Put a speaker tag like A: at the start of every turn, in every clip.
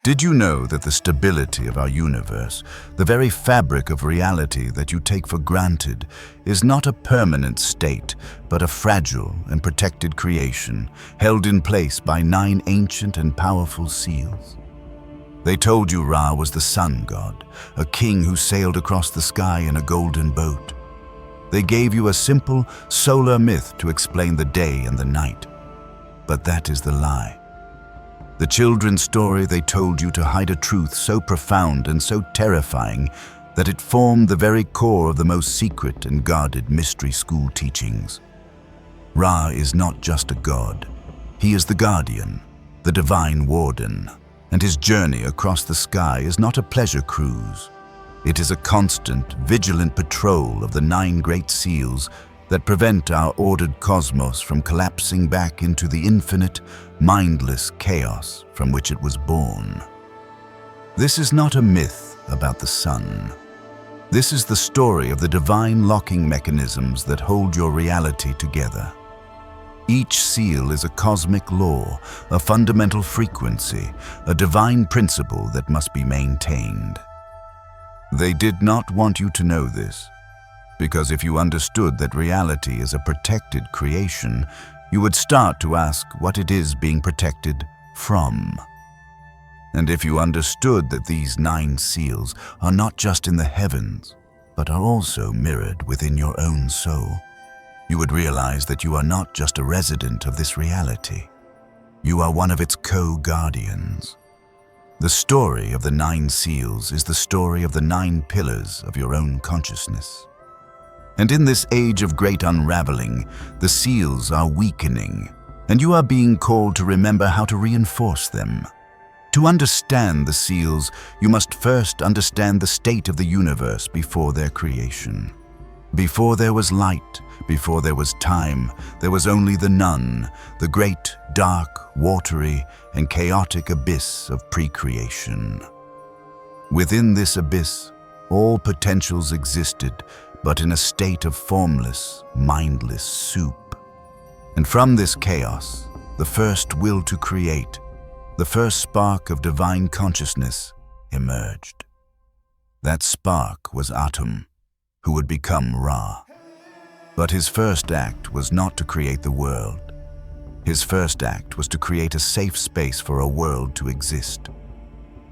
A: Did you know that the stability of our universe, the very fabric of reality that you take for granted, is not a permanent state, but a fragile and protected creation, held in place by 9 ancient and powerful seals? They told you Ra was the sun god, a king who sailed across the sky in a golden boat. They gave you a simple solar myth to explain the day and the night. But that is the lie. The children's story they told you to hide a truth so profound and so terrifying that it formed the very core of the most secret and guarded mystery school teachings. Ra is not just a god. He is the guardian, the divine warden, and his journey across the sky is not a pleasure cruise. It is a constant, vigilant patrol of the 9 great seals that prevent our ordered cosmos from collapsing back into the infinite, mindless chaos from which it was born. This is not a myth about the sun. This is the story of the divine locking mechanisms that hold your reality together. Each seal is a cosmic law, a fundamental frequency, a divine principle that must be maintained. They did not want you to know this, because if you understood that reality is a protected creation, you would start to ask what it is being protected from. And if you understood that these 9 seals are not just in the heavens, but are also mirrored within your own soul, you would realize that you are not just a resident of this reality. You are one of its co-guardians. The story of the 9 seals is the story of the 9 pillars of your own consciousness. And in this age of great unraveling, the seals are weakening, and you are being called to remember how to reinforce them. To understand the seals, you must first understand the state of the universe before their creation. Before there was light, before there was time, there was only the none, the great, dark, watery, and chaotic abyss of pre-creation. Within this abyss, all potentials existed, but in a state of formless, mindless soup. And from this chaos, the first will to create, the first spark of divine consciousness emerged. That spark was Atum, who would become Ra. But his first act was not to create the world. His first act was to create a safe space for a world to exist.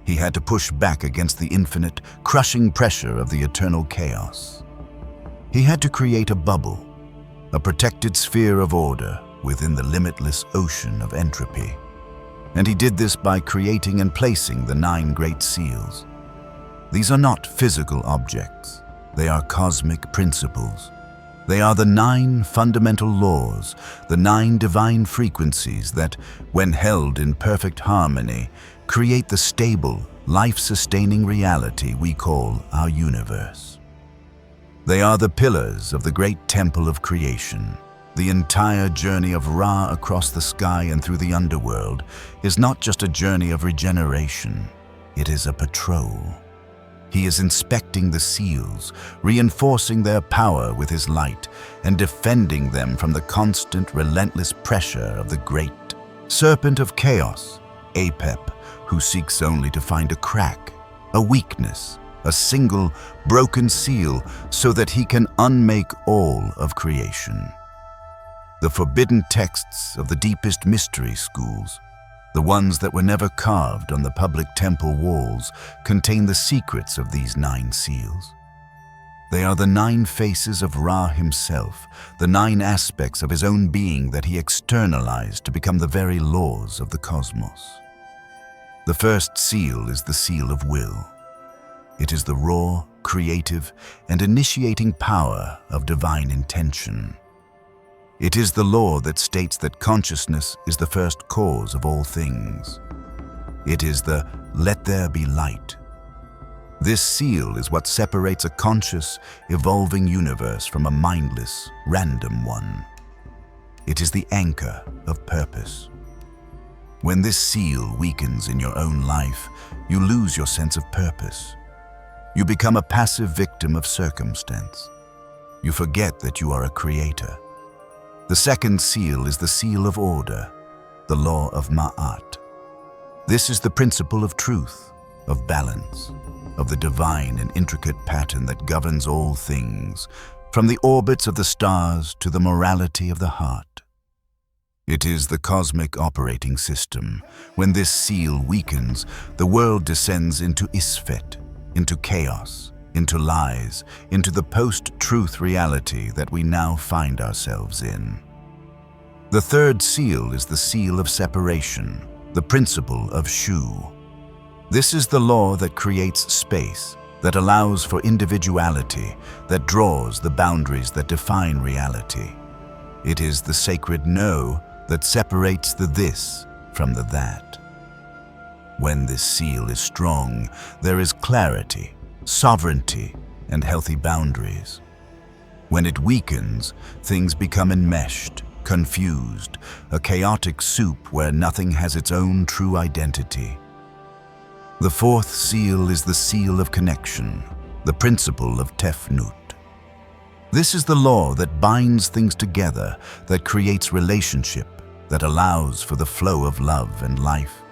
A: He had to push back against the infinite, crushing pressure of the eternal chaos. He had to create a bubble, a protected sphere of order within the limitless ocean of entropy. And he did this by creating and placing the 9 great seals. These are not physical objects. They are cosmic principles. They are the 9 fundamental laws, the 9 divine frequencies that, when held in perfect harmony, create the stable, life-sustaining reality we call our universe. They are the pillars of the great temple of creation. The entire journey of Ra across the sky and through the underworld is not just a journey of regeneration, it is a patrol. He is inspecting the seals, reinforcing their power with his light, and defending them from the constant, relentless pressure of the great serpent of chaos, Apep, who seeks only to find a crack, a weakness, a single, broken seal, so that he can unmake all of creation. The forbidden texts of the deepest mystery schools, the ones that were never carved on the public temple walls, contain the secrets of these 9 seals. They are the 9 faces of Ra himself, the 9 aspects of his own being that he externalized to become the very laws of the cosmos. The first seal is the seal of will. It is the raw, creative, and initiating power of divine intention. It is the law that states that consciousness is the first cause of all things. It is the "let there be light." This seal is what separates a conscious, evolving universe from a mindless, random one. It is the anchor of purpose. When this seal weakens in your own life, you lose your sense of purpose. You become a passive victim of circumstance. You forget that you are a creator. The second seal is the seal of order, the law of Ma'at. This is the principle of truth, of balance, of the divine and intricate pattern that governs all things, from the orbits of the stars to the morality of the heart. It is the cosmic operating system. When this seal weakens, the world descends into Isfet, into chaos, into lies, into the post-truth reality that we now find ourselves in. The third seal is the seal of separation, the principle of Shu. This is the law that creates space, that allows for individuality, that draws the boundaries that define reality. It is the sacred no that separates the this from the that. When this seal is strong, there is clarity, sovereignty, and healthy boundaries. When it weakens, things become enmeshed, confused, a chaotic soup where nothing has its own true identity. The fourth seal is the seal of connection, the principle of Tefnut. This is the law that binds things together, that creates relationship, that allows for the flow of love and life.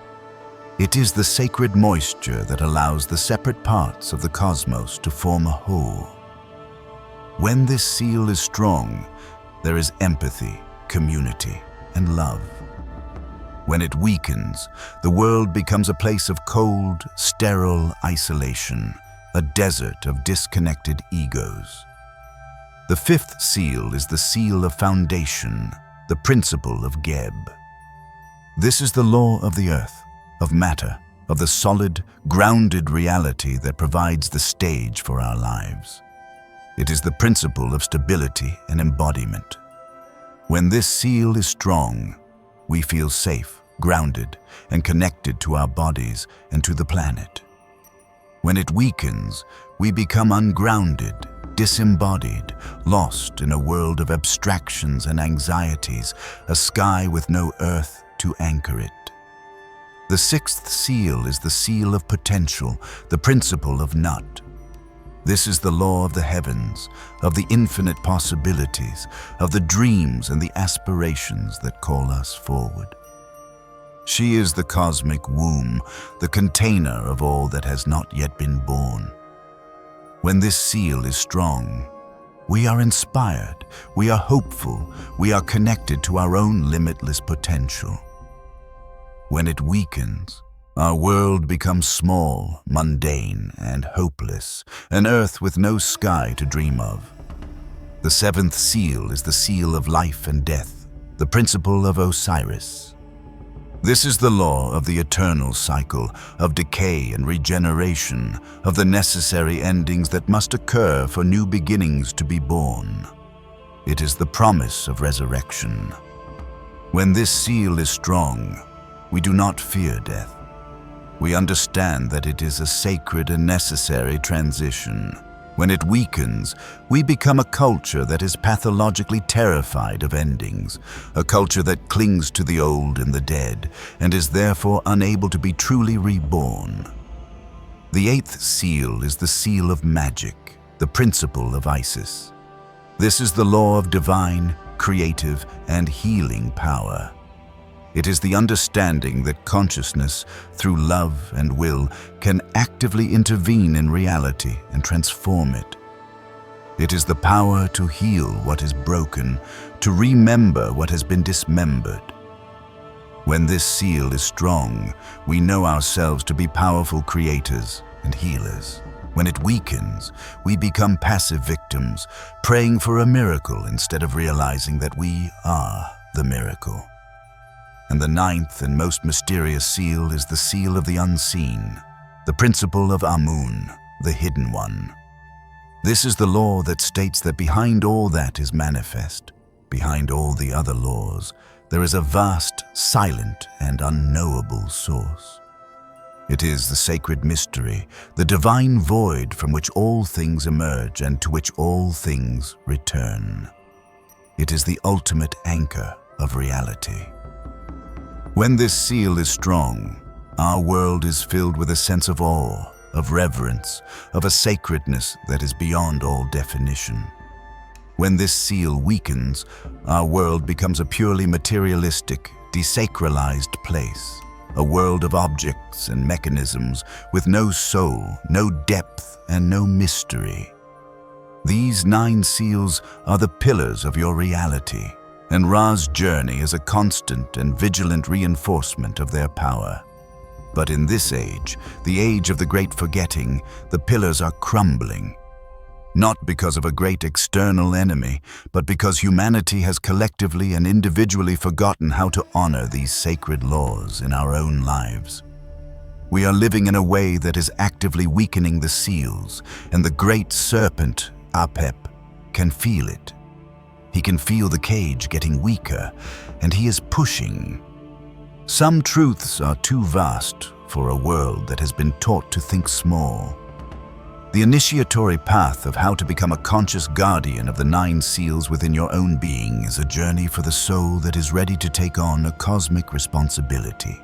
A: It is the sacred moisture that allows the separate parts of the cosmos to form a whole. When this seal is strong, there is empathy, community, and love. When it weakens, the world becomes a place of cold, sterile isolation, a desert of disconnected egos. The fifth seal is the seal of foundation, the principle of Geb. This is the law of the earth, of matter, of the solid, grounded reality that provides the stage for our lives. It is the principle of stability and embodiment. When this seal is strong, we feel safe, grounded, and connected to our bodies and to the planet. When it weakens, we become ungrounded, disembodied, lost in a world of abstractions and anxieties, a sky with no earth to anchor it. The sixth seal is the seal of potential, the principle of Nut. This is the law of the heavens, of the infinite possibilities, of the dreams and the aspirations that call us forward. She is the cosmic womb, the container of all that has not yet been born. When this seal is strong, we are inspired, we are hopeful, we are connected to our own limitless potential. When it weakens, our world becomes small, mundane, and hopeless, an earth with no sky to dream of. The seventh seal is the seal of life and death, the principle of Osiris. This is the law of the eternal cycle, of decay and regeneration, of the necessary endings that must occur for new beginnings to be born. It is the promise of resurrection. When this seal is strong, we do not fear death. We understand that it is a sacred and necessary transition. When it weakens, we become a culture that is pathologically terrified of endings, a culture that clings to the old and the dead, and is therefore unable to be truly reborn. The eighth seal is the seal of magic, the principle of Isis. This is the law of divine, creative, and healing power. It is the understanding that consciousness, through love and will, can actively intervene in reality and transform it. It is the power to heal what is broken, to remember what has been dismembered. When this seal is strong, we know ourselves to be powerful creators and healers. When it weakens, we become passive victims, praying for a miracle instead of realizing that we are the miracle. And the ninth and most mysterious seal is the seal of the unseen, the principle of Amun, the hidden one. This is the law that states that behind all that is manifest, behind all the other laws, there is a vast, silent, and unknowable source. It is the sacred mystery, the divine void from which all things emerge and to which all things return. It is the ultimate anchor of reality. When this seal is strong, our world is filled with a sense of awe, of reverence, of a sacredness that is beyond all definition. When this seal weakens, our world becomes a purely materialistic, desacralized place, a world of objects and mechanisms with no soul, no depth, and no mystery. These 9 seals are the pillars of your reality, and Ra's journey is a constant and vigilant reinforcement of their power. But in this age, the age of the great forgetting, the pillars are crumbling. Not because of a great external enemy, but because humanity has collectively and individually forgotten how to honor these sacred laws in our own lives. We are living in a way that is actively weakening the seals, and the great serpent, Apep, can feel it. He can feel the cage getting weaker, and he is pushing. Some truths are too vast for a world that has been taught to think small. The initiatory path of how to become a conscious guardian of the 9 seals within your own being is a journey for the soul that is ready to take on a cosmic responsibility.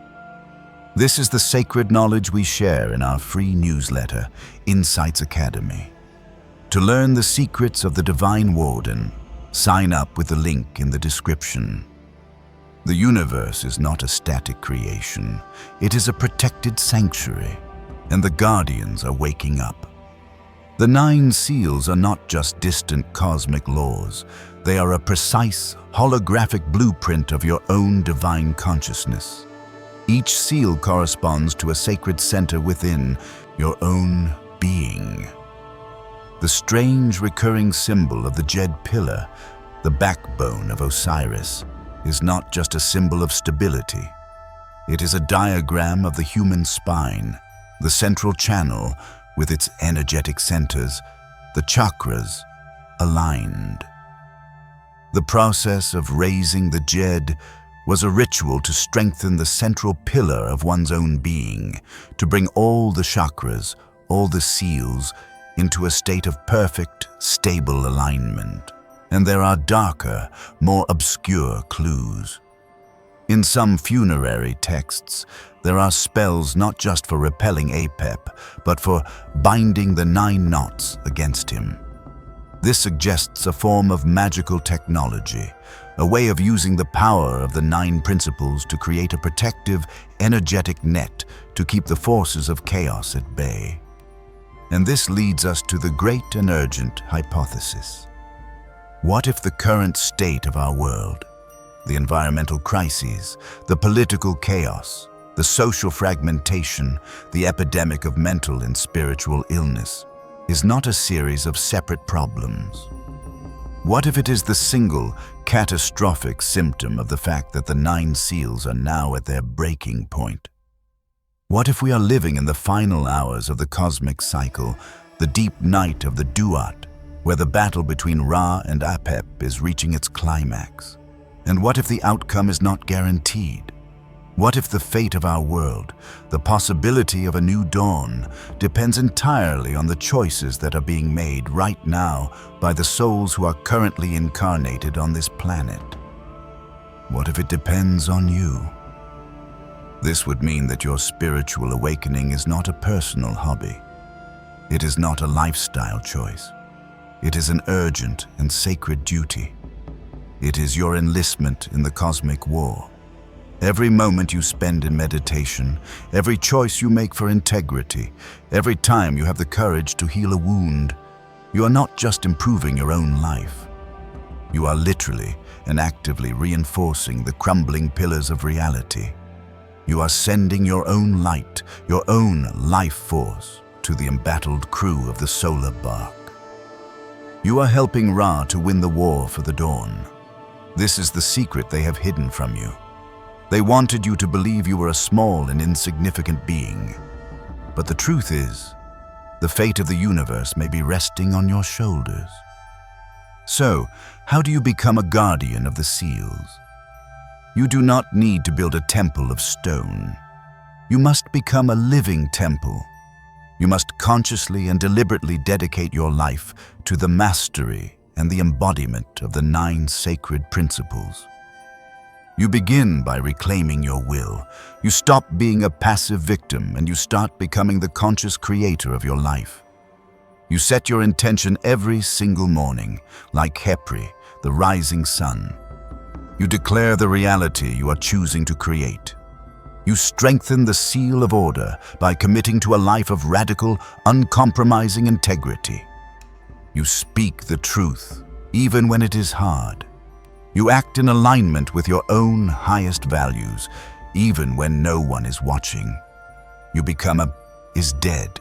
A: This is the sacred knowledge we share in our free newsletter, Insights Academy. To learn the secrets of the Divine Warden, sign up with the link in the description. The universe is not a static creation. It is a protected sanctuary, and the guardians are waking up. The 9 seals are not just distant cosmic laws. They are a precise, holographic blueprint of your own divine consciousness. Each seal corresponds to a sacred center within your own being. The strange recurring symbol of the Jed pillar, the backbone of Osiris, is not just a symbol of stability. It is a diagram of the human spine, the central channel with its energetic centers, the chakras, aligned. The process of raising the Jed was a ritual to strengthen the central pillar of one's own being, to bring all the chakras, all the seals, into a state of perfect, stable alignment. And there are darker, more obscure clues. In some funerary texts, there are spells not just for repelling Apep, but for binding the 9 knots against him. This suggests a form of magical technology, a way of using the power of the 9 principles to create a protective, energetic net to keep the forces of chaos at bay. And this leads us to the great and urgent hypothesis. What if the current state of our world, the environmental crises, the political chaos, the social fragmentation, the epidemic of mental and spiritual illness, is not a series of separate problems? What if it is the single, catastrophic symptom of the fact that the 9 seals are now at their breaking point? What if we are living in the final hours of the cosmic cycle, the deep night of the Duat, where the battle between Ra and Apep is reaching its climax? And what if the outcome is not guaranteed? What if the fate of our world, the possibility of a new dawn, depends entirely on the choices that are being made right now by the souls who are currently incarnated on this planet? What if it depends on you? This would mean that your spiritual awakening is not a personal hobby. It is not a lifestyle choice. It is an urgent and sacred duty. It is your enlistment in the cosmic war. Every moment you spend in meditation, every choice you make for integrity, every time you have the courage to heal a wound, you are not just improving your own life. You are literally and actively reinforcing the crumbling pillars of reality. You are sending your own light, your own life force to the embattled crew of the solar bark. You are helping Ra to win the war for the dawn. This is the secret they have hidden from you. They wanted you to believe you were a small and insignificant being. But the truth is, the fate of the universe may be resting on your shoulders. So, how do you become a guardian of the seals? You do not need to build a temple of stone. You must become a living temple. You must consciously and deliberately dedicate your life to the mastery and the embodiment of the 9 sacred principles. You begin by reclaiming your will. You stop being a passive victim and you start becoming the conscious creator of your life. You set your intention every single morning, like Khepri, the rising sun. You declare the reality you are choosing to create. You strengthen the seal of order by committing to a life of radical, uncompromising integrity. You speak the truth, even when it is hard. You act in alignment with your own highest values, even when no one is watching. You become is dead.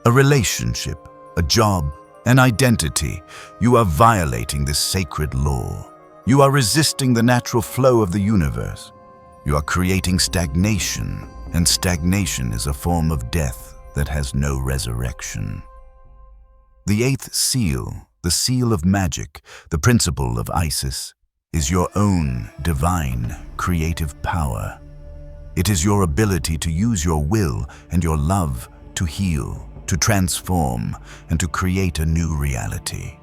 A: A relationship, a job, an identity. You are violating this sacred law. You are resisting the natural flow of the universe. You are creating stagnation, and stagnation is a form of death that has no resurrection. The eighth seal, the seal of magic, the principle of Isis, is your own divine, creative power. It is your ability to use your will and your love to heal, to transform, and to create a new reality.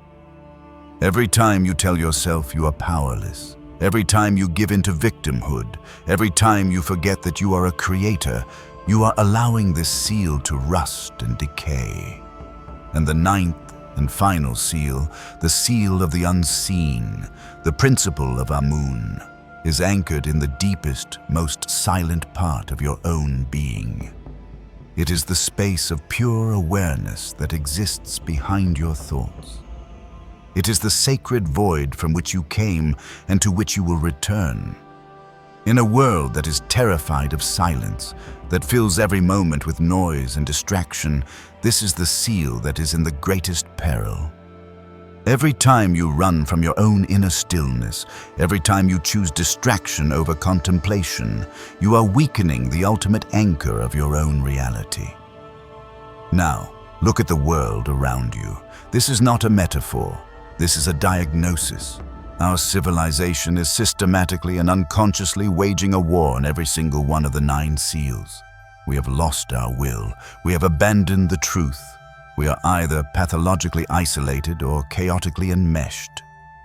A: Every time you tell yourself you are powerless, every time you give into victimhood, every time you forget that you are a creator, you are allowing this seal to rust and decay. And the ninth and final seal, the seal of the unseen, the principle of Amun, is anchored in the deepest, most silent part of your own being. It is the space of pure awareness that exists behind your thoughts. It is the sacred void from which you came and to which you will return. In a world that is terrified of silence, that fills every moment with noise and distraction, this is the seal that is in the greatest peril. Every time you run from your own inner stillness, every time you choose distraction over contemplation, you are weakening the ultimate anchor of your own reality. Now, look at the world around you. This is not a metaphor. This is a diagnosis. Our civilization is systematically and unconsciously waging a war on every single one of the 9 seals. We have lost our will. We have abandoned the truth. We are either pathologically isolated or chaotically enmeshed.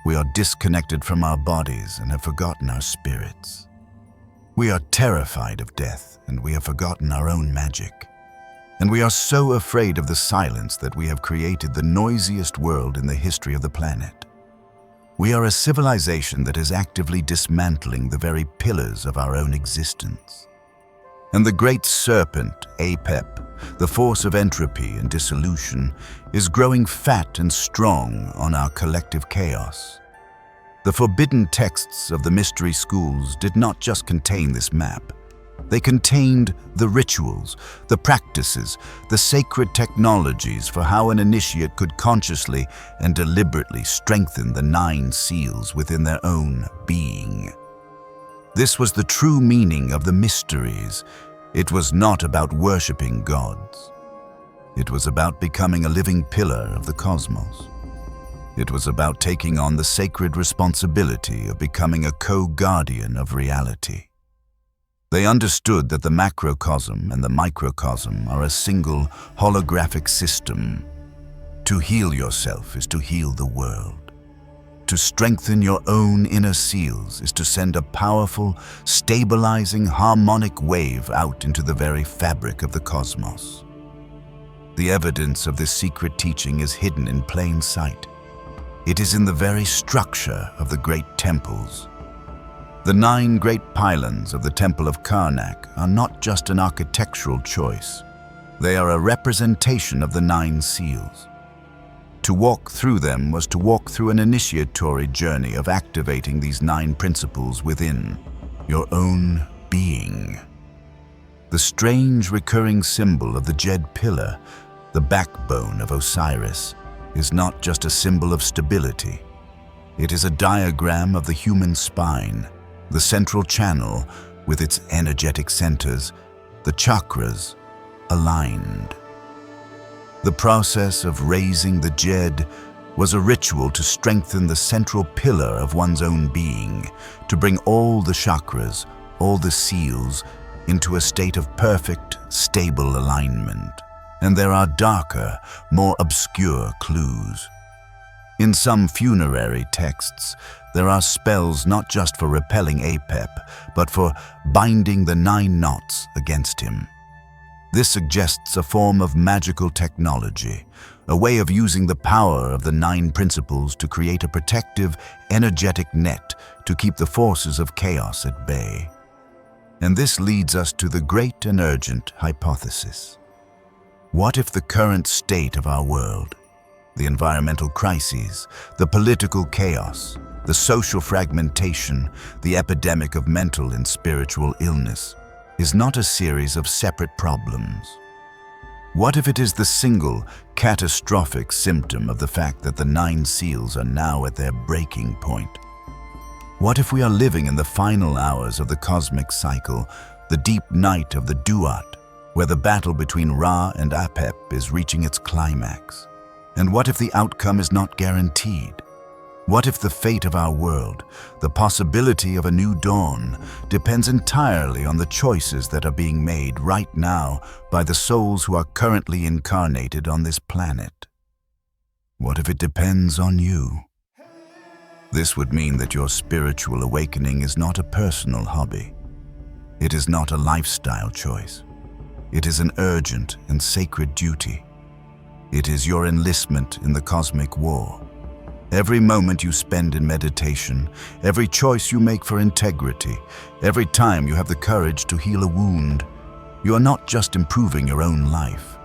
A: We are disconnected from our bodies and have forgotten our spirits. We are terrified of death and we have forgotten our own magic. And we are so afraid of the silence that we have created the noisiest world in the history of the planet. We are a civilization that is actively dismantling the very pillars of our own existence. And the great serpent, Apep, the force of entropy and dissolution, is growing fat and strong on our collective chaos. The forbidden texts of the mystery schools did not just contain this map. They contained the rituals, the practices, the sacred technologies for how an initiate could consciously and deliberately strengthen the 9 seals within their own being. This was the true meaning of the mysteries. It was not about worshipping gods. It was about becoming a living pillar of the cosmos. It was about taking on the sacred responsibility of becoming a co-guardian of reality. They understood that the macrocosm and the microcosm are a single holographic system. To heal yourself is to heal the world. To strengthen your own inner seals is to send a powerful, stabilizing, harmonic wave out into the very fabric of the cosmos. The evidence of this secret teaching is hidden in plain sight. It is in the very structure of the great temples. The 9 great pylons of the Temple of Karnak are not just an architectural choice. They are a representation of the 9 seals. To walk through them was to walk through an initiatory journey of activating these 9 principles within your own being. The strange recurring symbol of the Jed pillar, the backbone of Osiris, is not just a symbol of stability. It is a diagram of the human spine, the central channel with its energetic centers, the chakras, aligned. The process of raising the Jed was a ritual to strengthen the central pillar of one's own being, to bring all the chakras, all the seals, into a state of perfect, stable alignment. And there are darker, more obscure clues. In some funerary texts, there are spells not just for repelling Apep, but for binding the 9 knots against him. This suggests a form of magical technology, a way of using the power of the 9 principles to create a protective, energetic net to keep the forces of chaos at bay. And this leads us to the great and urgent hypothesis. What if the current state of our world, the environmental crises, the political chaos, the social fragmentation, the epidemic of mental and spiritual illness, is not a series of separate problems? What if it is the single, catastrophic symptom of the fact that the 9 seals are now at their breaking point? What if we are living in the final hours of the cosmic cycle, the deep night of the Duat, where the battle between Ra and Apep is reaching its climax? And what if the outcome is not guaranteed? What if the fate of our world, the possibility of a new dawn, depends entirely on the choices that are being made right now by the souls who are currently incarnated on this planet? What if it depends on you? This would mean that your spiritual awakening is not a personal hobby. It is not a lifestyle choice. It is an urgent and sacred duty. It is your enlistment in the cosmic war. Every moment you spend in meditation, every choice you make for integrity, every time you have the courage to heal a wound, you are not just improving your own life.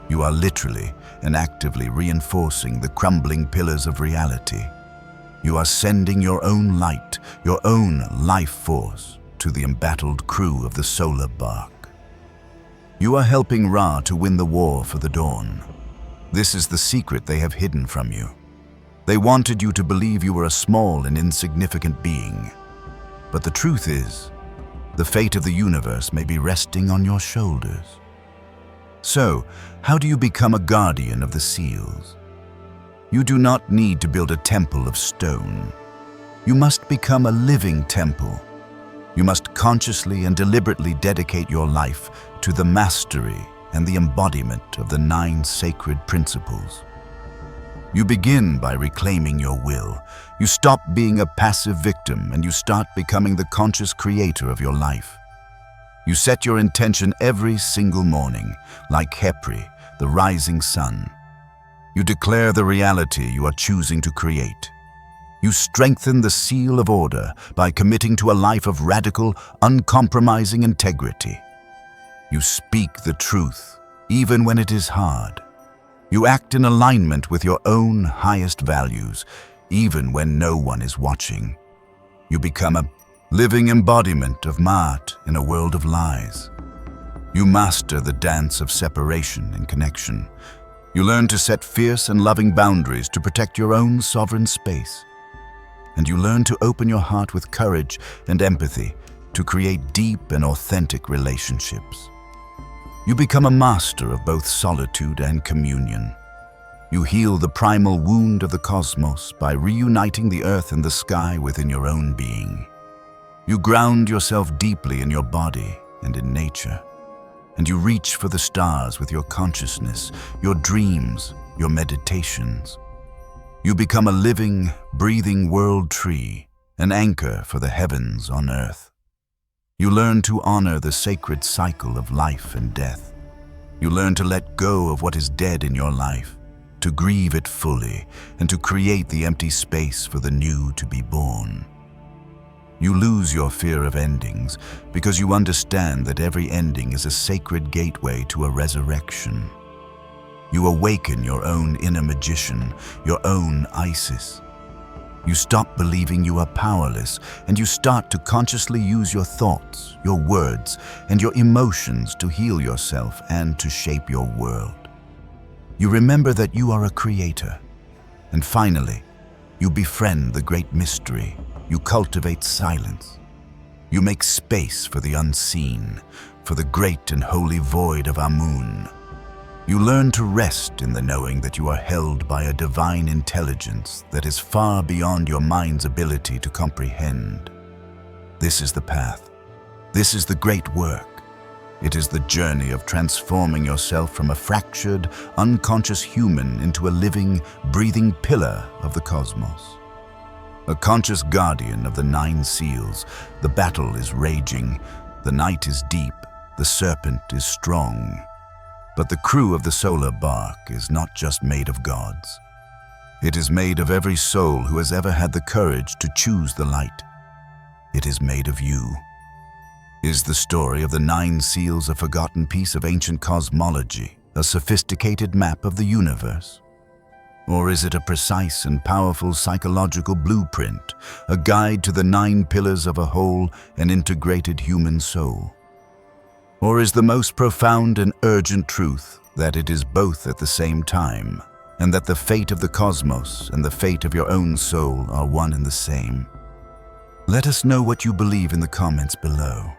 A: You are literally and actively reinforcing the crumbling pillars of reality. You are sending your own light, your own life force to the embattled crew of the solar bark. You are helping Ra to win the war for the dawn. This is the secret they have hidden from you. They wanted you to believe you were a small and insignificant being. But the truth is, the fate of the universe may be resting on your shoulders. So, how do you become a guardian of the seals? You do not need to build a temple of stone. You must become a living temple. You must consciously and deliberately dedicate your life to the mastery and the embodiment of the 9 sacred principles. You begin by reclaiming your will. You stop being a passive victim and you start becoming the conscious creator of your life. You set your intention every single morning, like Hepri, the rising sun. You declare the reality you are choosing to create. You strengthen the seal of order by committing to a life of radical, uncompromising integrity. You speak the truth, even when it is hard. You act in alignment with your own highest values, even when no one is watching. You become a living embodiment of Ma'at in a world of lies. You master the dance of separation and connection. You learn to set fierce and loving boundaries to protect your own sovereign space. And you learn to open your heart with courage and empathy to create deep and authentic relationships. You become a master of both solitude and communion. You heal the primal wound of the cosmos by reuniting the earth and the sky within your own being. You ground yourself deeply in your body and in nature, and you reach for the stars with your consciousness, your dreams, your meditations. You become a living, breathing world tree, an anchor for the heavens on earth. You learn to honor the sacred cycle of life and death. You learn to let go of what is dead in your life, to grieve it fully, and to create the empty space for the new to be born. You lose your fear of endings because you understand that every ending is a sacred gateway to a resurrection. You awaken your own inner magician, your own Isis. You stop believing you are powerless, and you start to consciously use your thoughts, your words, and your emotions to heal yourself and to shape your world. You remember that you are a creator. And finally, you befriend the great mystery. You cultivate silence. You make space for the unseen, for the great and holy void of Amun. You learn to rest in the knowing that you are held by a divine intelligence that is far beyond your mind's ability to comprehend. This is the path. This is the great work. It is the journey of transforming yourself from a fractured, unconscious human into a living, breathing pillar of the cosmos. A conscious guardian of the 9 seals, the battle is raging, the night is deep, the serpent is strong. But the crew of the solar bark is not just made of gods. It is made of every soul who has ever had the courage to choose the light. It is made of you. Is the story of the 9 seals a forgotten piece of ancient cosmology, a sophisticated map of the universe? Or is it a precise and powerful psychological blueprint, a guide to the 9 pillars of a whole and integrated human soul? Or is the most profound and urgent truth that it is both at the same time, and that the fate of the cosmos and the fate of your own soul are one and the same? Let us know what you believe in the comments below.